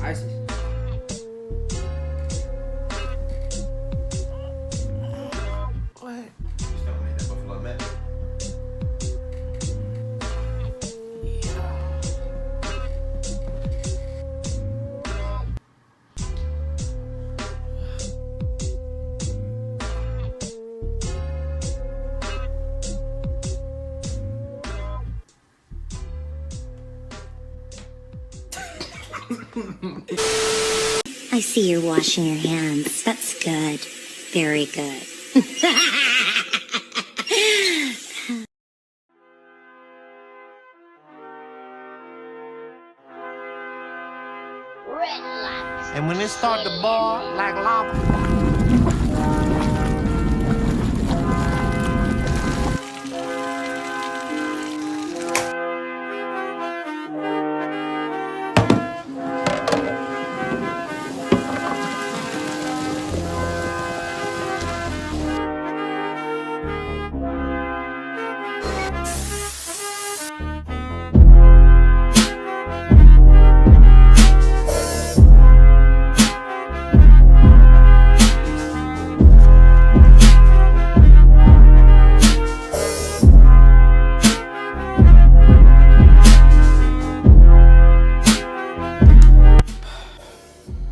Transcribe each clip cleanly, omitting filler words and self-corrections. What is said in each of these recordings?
ISIS. What? Just gonna make that buffalo mac. I see you're washing your hands. That's good. Very good. And when it start to boil like lava.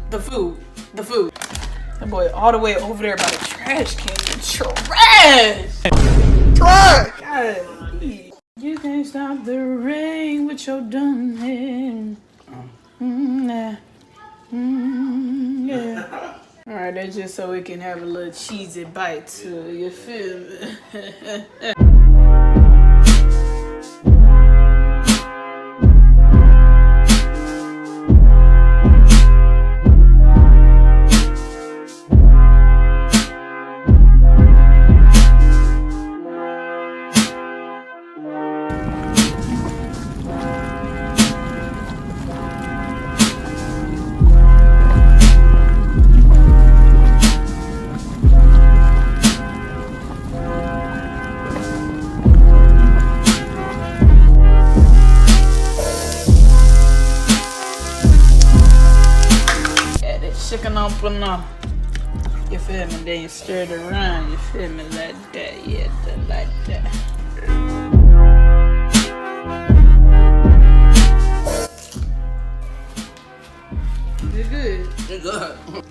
The food. That boy all the way over there by the trash can. Trash! God. You can't stop the rain with your dumb head. Yeah. Alright, that's just so we can have a little cheesy bite too. You feel me? Chicken up and you feel me? Then you stir it around, you feel me? Like that, yeah, like that. It's good. It's good. I'm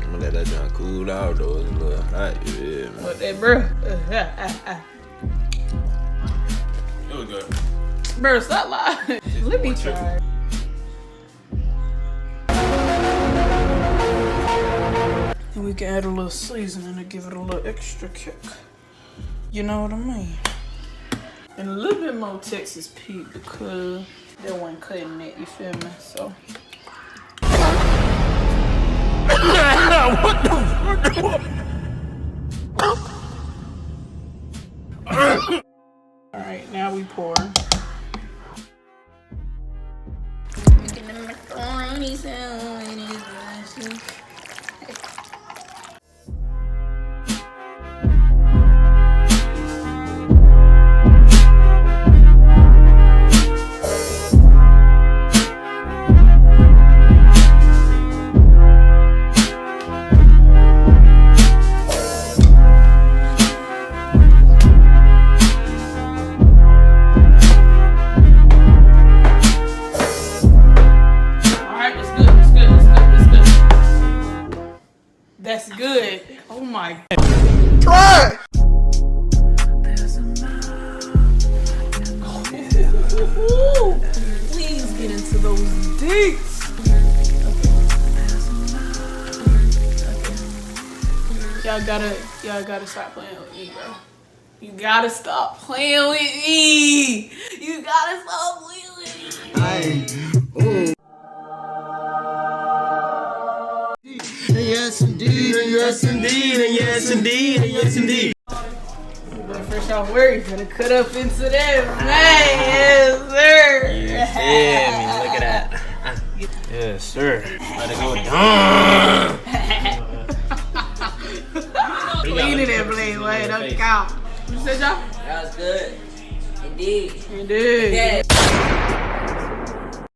gonna let that down cool out though. It's a little hot, you feel me? What that, bro? It was good. Bro, stop lying. Let me try. And we can add a little seasoning to give it a little extra kick. You know what I mean? And a little bit more Texas Pete because they weren't cutting it, you feel me? So. What the? Alright, now we pour. Making the macaroni sound. That's good. Oh my. Try! Please get into those deets. Y'all gotta stop playing with me, bro. You gotta stop playing with me. You gotta stop playing with me. Yes indeed, and yes indeed, and yes indeed, and yes indeed. Fresh off work, you gonna cut up into that, man.